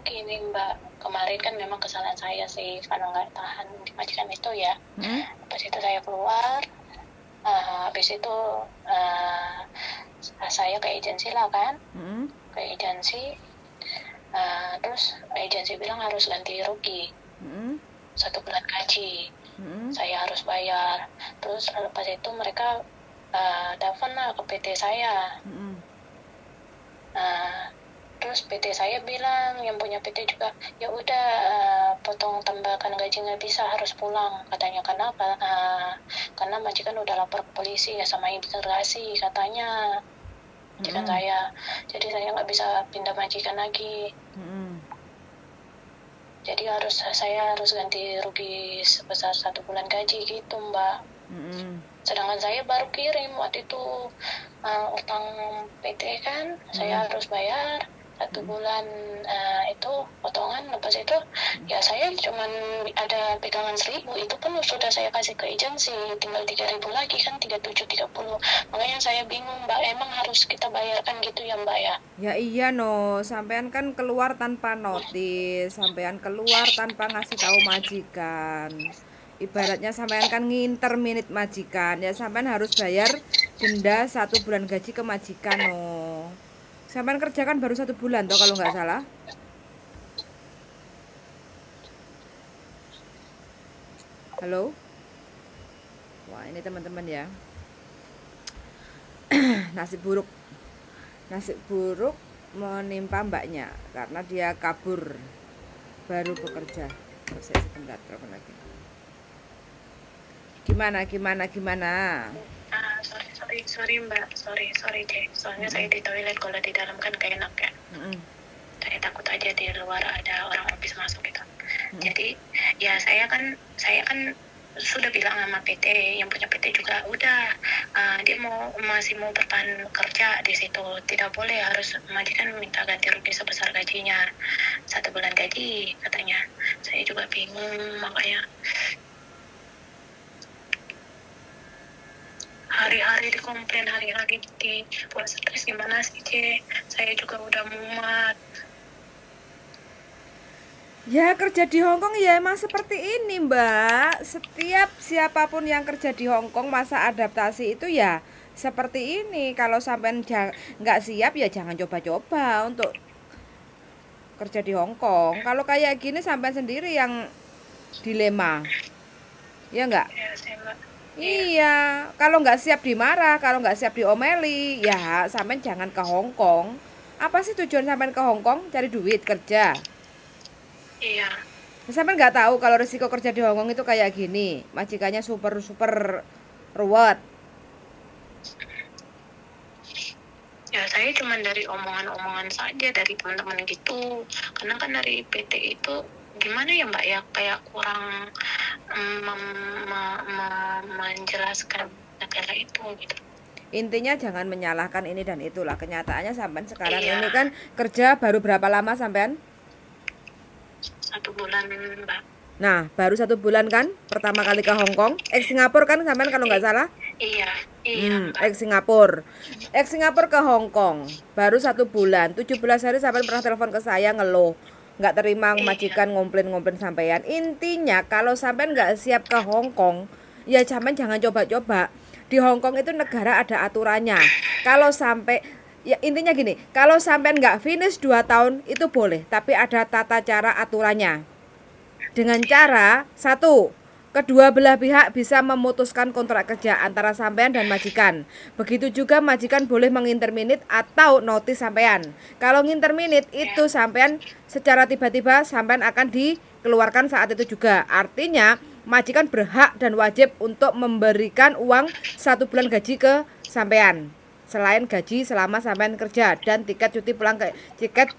Gini Mbak, kemarin kan memang kesalahan saya sih karena nggak tahan di majikan itu ya. Habis itu saya keluar, habis itu uh, saya ke agensi lah kan, ke agensi, terus agensi bilang harus ganti rugi 1 bulan gaji, saya harus bayar. Terus lepas itu mereka telepon lah ke PT saya. Terus PT saya bilang, yang punya PT juga, ya udah potong tambahkan gaji nggak bisa, harus pulang katanya. Karena majikan udah lapor ke polisi ya sama imigrasi katanya majikan saya. Jadi saya nggak bisa pindah majikan lagi. Jadi saya harus ganti rugi sebesar 1 bulan gaji gitu Mbak. Sedangkan saya baru kirim waktu itu utang PT kan, saya harus bayar 1 bulan itu potongan. Lepas itu ya saya cuman ada pegangan 1.000, itu pun sudah saya kasih ke agensi, tinggal 3.000 lagi kan, 37.30. Makanya saya bingung Mbak, emang harus kita bayarkan gitu ya Mbak ya? Ya iya no, sampean kan keluar tanpa notis, sampean keluar tanpa ngasih tahu majikan. Ibaratnya sampean kan nginter minit majikan, ya sampean harus bayar denda 1 bulan gaji ke majikan no. Sampean kerja kan baru 1 bulan toh kalau nggak salah. Halo? Wah ini teman-teman ya. Nasib buruk. Nasib buruk menimpa mbaknya karena dia kabur baru bekerja. Saya sebentar telepon lagi. Gimana? Sorry Mbak, sorry deh. Soalnya saya di toilet, kalau di dalam kan gak enak ya. Saya takut aja di luar ada orang habis masuk gitu. Jadi ya saya kan sudah bilang sama PT, yang punya PT juga udah dia masih mau bertahan kerja di situ, tidak boleh, harus majikan minta ganti rugi sebesar gajinya 1 bulan gaji katanya. Saya juga bingung, makanya hari-hari dikomplain, hari-hari dibuat stres. Gimana sih saya juga udah mumet. Ya kerja di Hongkong ya emang seperti ini mbak. Setiap siapapun yang kerja di Hongkong masa adaptasi itu ya seperti ini. Kalau sampai nggak siap ya jangan coba-coba untuk kerja di Hongkong. Kalau kayak gini sampai sendiri yang dilema, ya nggak? Ya, saya Mbak. Iya, kalau nggak siap dimarah, kalau nggak siap diomeli, ya sampai jangan ke Hongkong. Apa sih tujuan sampai ke Hongkong? Cari duit kerja. Iya. Sampai nggak tahu kalau risiko kerja di Hongkong itu kayak gini, majikannya super ruwet. Ya saya cuma dari omongan-omongan saja dari teman-teman gitu, karena kan dari PT itu gimana ya Mbak ya, kayak kurang menjelaskan negara itu gitu. Intinya jangan menyalahkan ini dan itulah, kenyataannya sampean sekarang Iya. ini kan kerja baru berapa lama sampean? 1 bulan Mbak. Nah baru 1 bulan kan pertama kali ke Hongkong, Singapura kan sampean kalau nggak salah? Iya Mbak. Singapura ke Hongkong baru 1 bulan, 17 hari sampean pernah telepon ke saya ngeluh nggak terima majikan, ngomplain sampean. Intinya kalau sampean nggak siap ke Hongkong ya sampean jangan coba-coba. Di Hongkong itu negara ada aturannya. Kalau sampai ya intinya gini, kalau sampean nggak finish 2 tahun itu boleh, tapi ada tata cara aturannya. Dengan cara satu, kedua belah pihak bisa memutuskan kontrak kerja antara sampean dan majikan. Begitu juga majikan boleh menginterminit atau notis sampean. Kalau nginterminit itu sampean secara tiba-tiba sampean akan dikeluarkan saat itu juga. Artinya majikan berhak dan wajib untuk memberikan uang 1 bulan gaji ke sampean, selain gaji selama sampean kerja dan tiket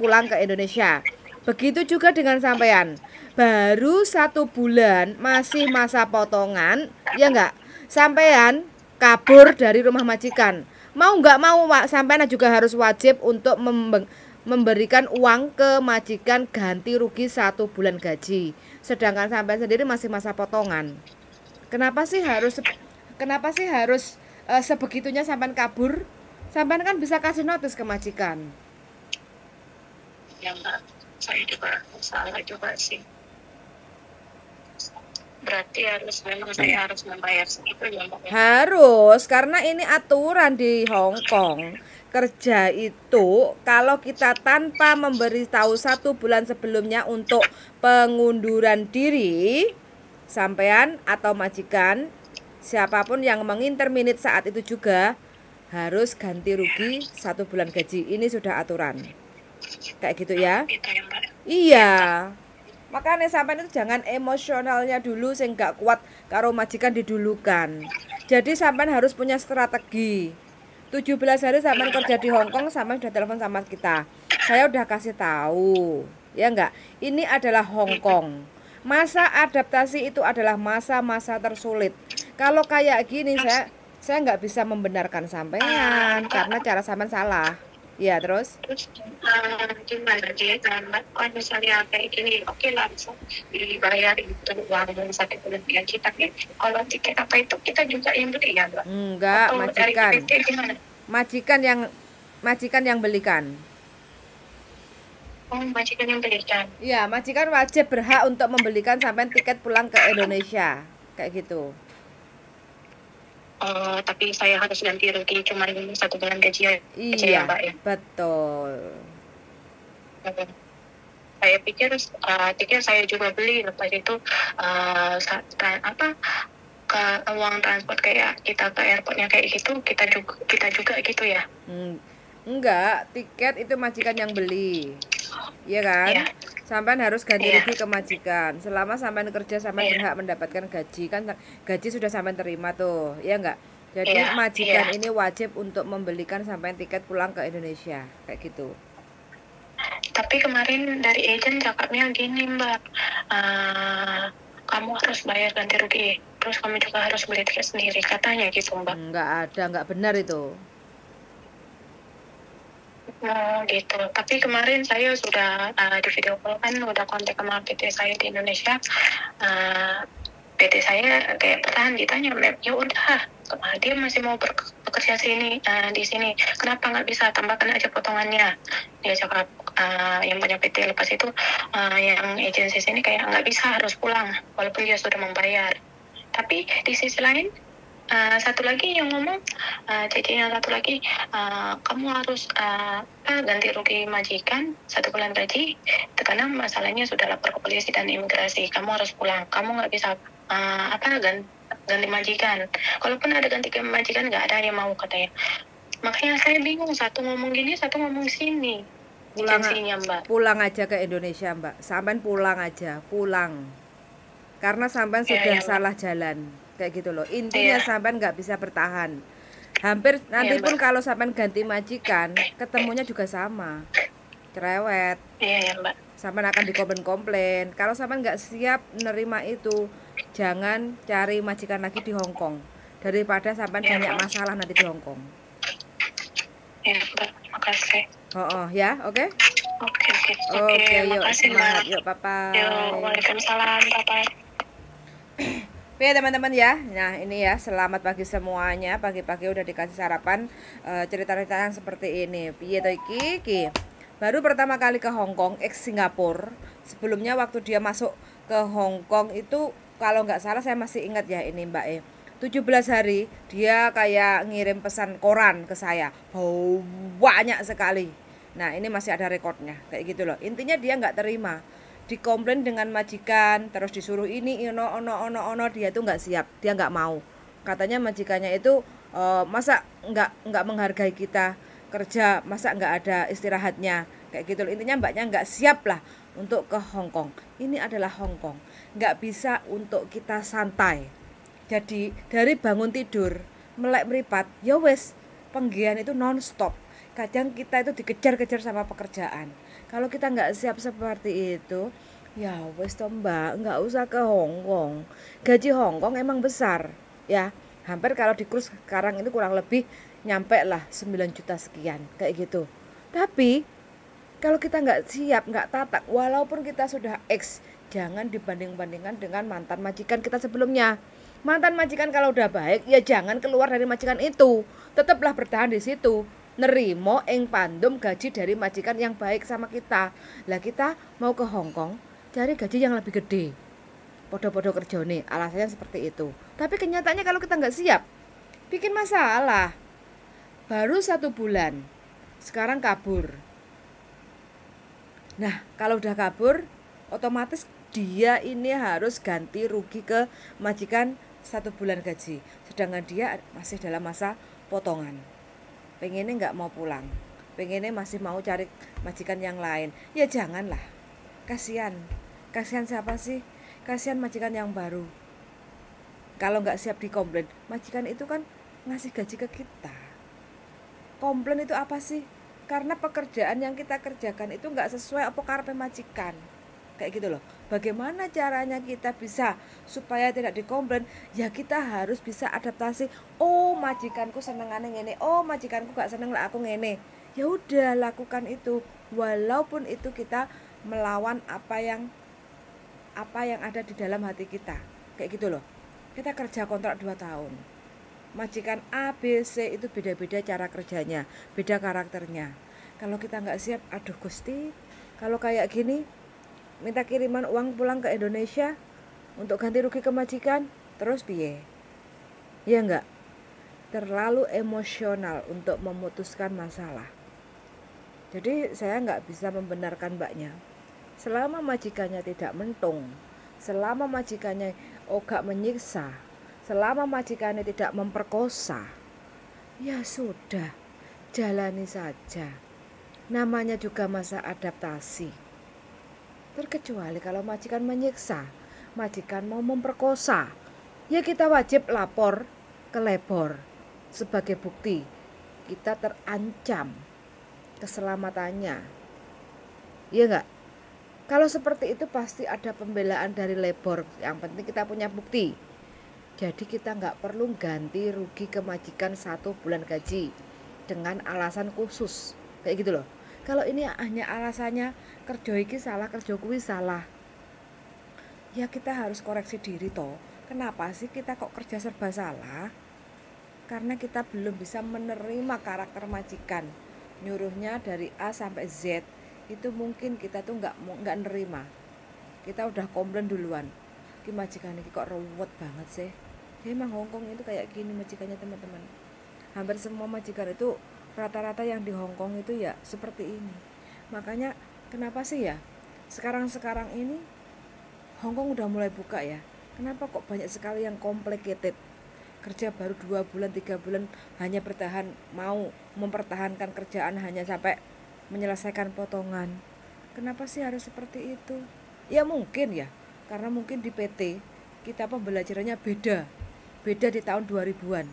pulang ke Indonesia. Begitu juga dengan sampean, baru 1 bulan masih masa potongan, ya enggak? Sampean kabur dari rumah majikan, mau nggak mau sampean juga harus wajib untuk memberikan uang ke majikan ganti rugi 1 bulan gaji. Sedangkan sampean sendiri masih masa potongan. Kenapa sih harus sebegitunya sampean kabur? Sampean kan bisa kasih notis ke majikan. Ya Mbak. Saya juga salah juga sih. Berarti saya harus membayar segitu ya Mbak? Harus, karena ini aturan di Hong Kong. Kerja itu kalau kita tanpa memberitahu 1 bulan sebelumnya untuk pengunduran diri, sampean atau majikan, siapapun yang menginterminate saat itu juga harus ganti rugi 1 bulan gaji. Ini sudah aturan. Kayak gitu ya. Itu ya Mbak. Iya. Makanya sampean itu jangan emosionalnya dulu sing gak kuat karo majikan didulukan. Jadi sampean harus punya strategi. 17 hari sampean kerja di Hong Kong, sampean udah telepon sama kita. Saya udah kasih tahu. Ya enggak? Ini adalah Hong Kong. Masa adaptasi itu adalah masa-masa tersulit. Kalau kayak gini saya nggak bisa membenarkan sampean karena cara sampean salah. Ya, terus? Terus gimana dia Mbak? Kalau misalnya kayak gini, oke lah bisa dibayar itu uang 1 bulan gaji, tapi kalau tiket apa itu kita juga yang beli ya Mbak? Enggak, Atau dari majikan. PT gimana? Majikan yang belikan. Oh, majikan yang belikan. Iya, majikan wajib berhak untuk membelikan sampai tiket pulang ke Indonesia. Kayak gitu. Tapi saya harus ganti rugi cuma 1 bulan gaji aja Iya, ya Mbak ya? betul. Saya pikir tiket saya juga beli, lepas itu ke uang transport kayak kita ke airportnya kayak gitu kita juga gitu ya? Enggak, tiket itu majikan yang beli. Iya kan? Iya. Sampean harus ganti Iya. rugi ke majikan. Selama sampean kerja sampean Iya. berhak mendapatkan gaji kan, gaji sudah sampean terima tuh, ya enggak? Jadi Iya, majikan iya. ini wajib untuk membelikan sampean tiket pulang ke Indonesia, kayak gitu. Tapi kemarin dari agent cakapnya gini Mbak, kamu harus bayar ganti rugi, terus kamu juga harus beli tiket sendiri, katanya gitu Mbak. Enggak ada, enggak benar itu. Gitu. Tapi kemarin saya sudah di video call kan udah kontak sama PT saya di Indonesia. PT saya kayak pertahan ditanya, ya udah dia masih mau bekerja di sini, kenapa nggak bisa tambahkan aja potongannya? Dia cakap yang punya PT, lepas itu yang agensi sini kayak nggak bisa, harus pulang walaupun dia sudah membayar. Tapi di sisi lain satu lagi yang ngomong, yang satu lagi, kamu harus ganti rugi majikan 1 bulan gaji, karena masalahnya sudah lapor ke polisi dan imigrasi, kamu harus pulang, kamu nggak bisa ganti majikan. Kalaupun ada ganti majikan nggak ada yang mau, katanya. Makanya saya bingung, satu ngomong gini, satu ngomong sini. Mbak. Pulang aja ke Indonesia Mbak, sampean pulang aja, pulang. Karena sampean sudah salah jalan, kayak gitu loh. Intinya sampean nggak bisa bertahan. Hampir nanti pun kalau sampean ganti majikan, ketemunya juga sama, cerewet. Iya Mbak. Sampean akan dikomplain. Kalau sampean nggak siap menerima itu, jangan cari majikan lagi di Hong Kong, daripada sampean banyak masalah nanti di Hong Kong. Ya Mbak, makasih. Ya, oke? Oke, yuk semangat, yuk, bye-bye. Yuk, waalaikumsalam, bye-bye. Oke teman-teman ya, nah ini ya, selamat pagi semuanya. Pagi-pagi udah dikasih sarapan, cerita-cerita yang seperti ini. Piye to iki? Baru pertama kali ke Hong Kong, ex Singapura. Sebelumnya waktu dia masuk ke Hong Kong itu, kalau nggak salah saya masih ingat ya ini Mbak 17 hari dia kayak ngirim pesan koran ke saya, banyak sekali. Nah ini masih ada rekodnya, kayak gitu loh. Intinya dia nggak terima, dikomplain dengan majikan, terus disuruh ini ono dia tuh nggak siap, dia nggak mau. Katanya majikannya itu masa nggak menghargai kita kerja, masa nggak ada istirahatnya, kayak gitu loh. Intinya mbaknya nggak siap lah untuk ke Hong Kong. Ini adalah Hong Kong, nggak bisa untuk kita santai. Jadi dari bangun tidur melek meripat, ya wes, penggian itu non-stop. Kadang kita itu dikejar-kejar sama pekerjaan. Kalau kita nggak siap seperti itu, ya wes toh mbak, nggak usah ke Hong Kong. Gaji Hong Kong emang besar, ya. Hampir kalau di kurs sekarang itu kurang lebih nyampe lah 9 juta sekian, kayak gitu. Tapi kalau kita nggak siap, nggak tatak, walaupun kita sudah ex, jangan dibanding-bandingkan dengan mantan majikan kita sebelumnya. Mantan majikan kalau udah baik, ya jangan keluar dari majikan itu, tetaplah bertahan di situ. nerimo ing pandum gaji dari majikan yang baik sama kita. Lah kita mau ke Hong Kong cari gaji yang lebih gede, podo-podo kerjone, alasannya seperti itu. Tapi kenyataannya kalau kita nggak siap, bikin masalah. Baru 1 bulan, sekarang kabur. Nah, kalau udah kabur, otomatis dia ini harus ganti rugi ke majikan 1 bulan gaji. Sedangkan dia masih dalam masa potongan. Pengennya nggak mau pulang, pengennya masih mau cari majikan yang lain. Ya janganlah, kasihan. Kasihan siapa sih? Kasihan majikan yang baru. Kalau nggak siap dikomplain, majikan itu kan ngasih gaji ke kita. Komplain itu apa sih? Karena pekerjaan yang kita kerjakan itu nggak sesuai apa karepe majikan. Kayak gitu loh. Bagaimana caranya kita bisa supaya tidak dikomplain? Ya kita harus bisa adaptasi. Oh, majikanku senengane ngene. Oh, majikanku gak seneng lah aku ngene. Ya udah, lakukan itu. Walaupun itu kita melawan apa yang ada di dalam hati kita. Kayak gitu loh. Kita kerja kontrak 2 tahun. Majikan A, B, C itu beda-beda cara kerjanya, beda karakternya. Kalau kita nggak siap, aduh Gusti, kalau kayak gini minta kiriman uang pulang ke Indonesia untuk ganti rugi ke majikan, terus piye? Ya enggak? Terlalu emosional untuk memutuskan masalah. Jadi saya nggak bisa membenarkan mbaknya. Selama majikannya tidak mentung, selama majikannya gak menyiksa, selama majikannya tidak memperkosa, ya sudah, jalani saja. Namanya juga masa adaptasi. Terkecuali kalau majikan menyiksa, majikan mau memperkosa, ya kita wajib lapor ke labor sebagai bukti kita terancam keselamatannya. Iya enggak? Kalau seperti itu pasti ada pembelaan dari labor. Yang penting kita punya bukti. Jadi kita nggak perlu ganti rugi ke majikan 1 bulan gaji dengan alasan khusus kayak gitu loh. Kalau ini hanya alasannya kerja iki salah, kerja kuwi salah, ya kita harus koreksi diri toh. Kenapa sih kita kok kerja serba salah? Karena kita belum bisa menerima karakter majikan. Nyuruhnya dari A sampai Z itu mungkin kita tuh nggak nerima. Kita udah komplain duluan. Ki majikan ini kok ruwet banget sih. Ya emang Hongkong itu kayak gini majikannya teman-teman. Hampir semua majikan itu rata-rata yang di Hongkong itu ya seperti ini. Makanya kenapa sih ya sekarang ini Hongkong udah mulai buka ya. Kenapa kok banyak sekali yang complicated? Kerja baru 2 bulan 3 bulan hanya mau mempertahankan kerjaan hanya sampai menyelesaikan potongan. Kenapa sih harus seperti itu? Ya mungkin ya, karena mungkin di PT kita pembelajarannya beda di tahun 2000-an.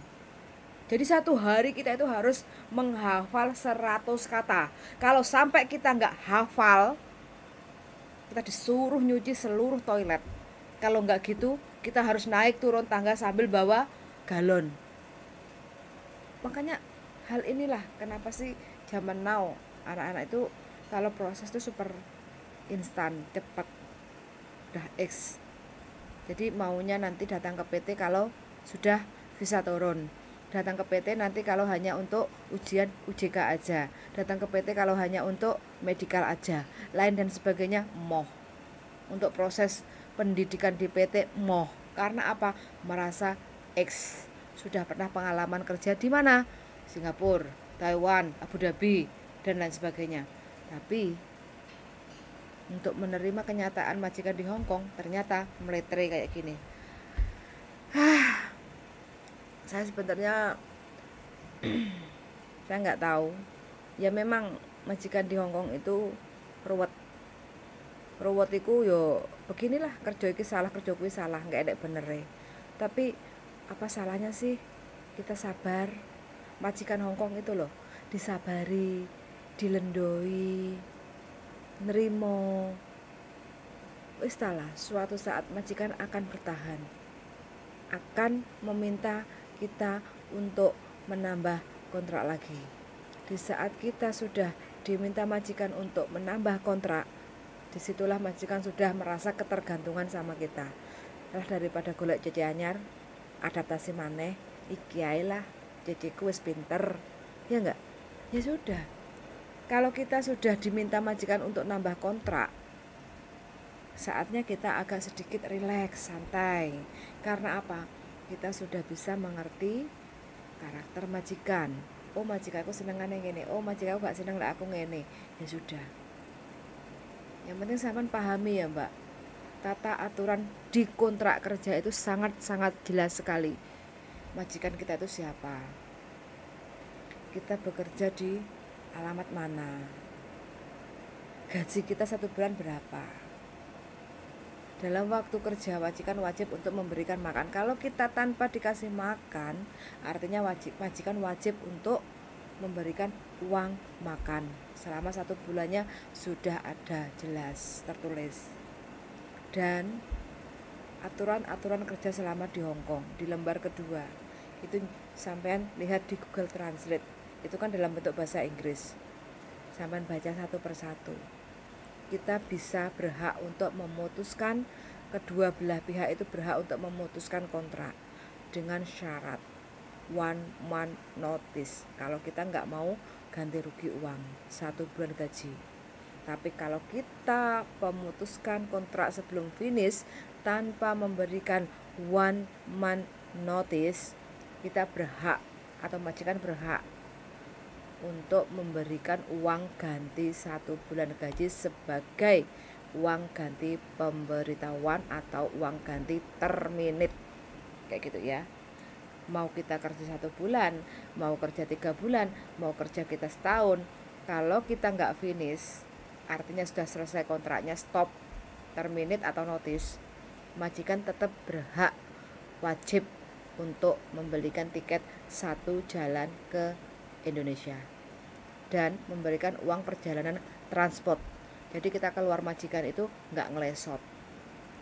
Jadi 1 hari kita itu harus menghafal 100 kata. Kalau sampai kita nggak hafal, kita disuruh nyuci seluruh toilet. Kalau nggak gitu, kita harus naik turun tangga sambil bawa galon. Makanya hal inilah kenapa sih zaman now anak-anak itu kalau proses itu super instan, cepat, udah X. Jadi maunya nanti datang ke PT kalau sudah bisa turun, datang ke PT nanti kalau hanya untuk ujian UJK aja, datang ke PT kalau hanya untuk medikal aja, lain dan sebagainya moh. Untuk proses pendidikan di PT moh. Karena apa? Merasa X, sudah pernah pengalaman kerja di mana? Singapura, Taiwan, Abu Dhabi dan lain sebagainya. Tapi untuk menerima kenyataan majikan di Hongkong ternyata meletre kayak gini. Saya sebenarnya saya nggak tahu. Ya memang majikan di Hongkong itu ruwet iku yo beginilah, kerja iki salah, kerja kuwi salah, nggak ada bener. Tapi apa salahnya sih kita sabar? Majikan Hongkong itu loh disabari, dilendoi, nerimo. Wis lah, suatu saat majikan akan bertahan, akan meminta kita untuk menambah kontrak lagi. Di saat kita sudah diminta majikan untuk menambah kontrak, disitulah majikan sudah merasa ketergantungan sama kita. Lah daripada golek cece anyar, adaptasi maneh, iki ae lah, ceceku wis pinter. Ya enggak? Ya sudah, kalau kita sudah diminta majikan untuk nambah kontrak, saatnya kita agak sedikit rileks, santai. Karena apa? Kita sudah bisa mengerti karakter majikan. Oh, majikanku senengane ngene, oh majikanku gak seneng lah aku ngene. Ya sudah, yang penting sampean pahami ya Mbak, tata aturan di kontrak kerja itu sangat-sangat jelas sekali. Majikan kita itu siapa, kita bekerja di alamat mana, gaji kita 1 bulan berapa. Dalam waktu kerja majikan wajib untuk memberikan makan. Kalau kita tanpa dikasih makan, artinya majikan wajib untuk memberikan uang makan. Selama 1 bulannya sudah ada jelas tertulis. Dan aturan-aturan kerja selama di Hong Kong di lembar kedua itu sampean lihat di Google Translate, itu kan dalam bentuk bahasa Inggris. Sampean baca satu persatu. Kita bisa berhak untuk memutuskan, kedua belah pihak itu berhak untuk memutuskan kontrak dengan syarat 1 month notice. Kalau kita nggak mau ganti rugi uang 1 bulan gaji. Tapi kalau kita memutuskan kontrak sebelum finish tanpa memberikan 1 month notice, kita berhak atau majikan berhak untuk memberikan uang ganti 1 bulan gaji sebagai uang ganti pemberitahuan atau uang ganti terminate, kayak gitu ya. Mau kita kerja 1 bulan, mau kerja 3 bulan, mau kerja kita setahun, kalau kita nggak finish, artinya sudah selesai kontraknya, stop, terminate atau notice, majikan tetap berhak, wajib untuk membelikan tiket 1 jalan ke Indonesia dan memberikan uang perjalanan transport. Jadi kita keluar majikan itu nggak ngelesot,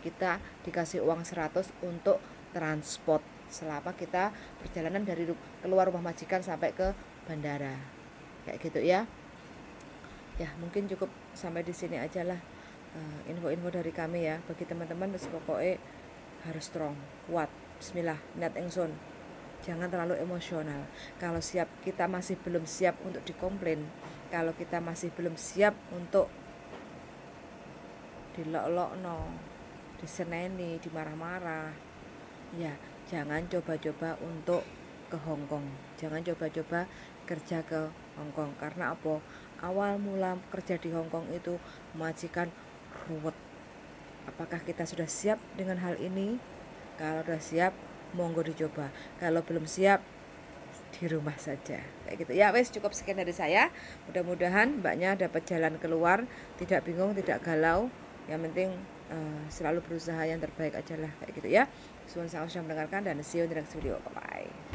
kita dikasih uang 100 untuk transport selama kita perjalanan dari keluar rumah majikan sampai ke bandara, kayak gitu ya. Ya mungkin cukup sampai di sini aja lah info-info dari kami ya. Bagi teman-teman pokoknya harus strong, kuat, bismillah, niat ingsun, jangan terlalu emosional. Kalau siap, kita masih belum siap untuk dikomplain, kalau kita masih belum siap untuk dilok-lokno, diseneni, dimarah-marah, ya jangan coba-coba untuk ke Hong Kong, jangan coba-coba kerja ke Hong Kong. Karena apa? Awal mula kerja di Hong Kong itu majikan ruwet. Apakah kita sudah siap dengan hal ini? Kalau sudah siap, monggo dicoba. Kalau belum siap, di rumah saja, kayak gitu ya. Wes, cukup sekian dari saya. Mudah-mudahan mbaknya dapat jalan keluar, tidak bingung, tidak galau. Yang penting selalu berusaha yang terbaik aja lah, kayak gitu ya. Suwun sangat sudah mendengarkan dan see you in the next video. Bye bye.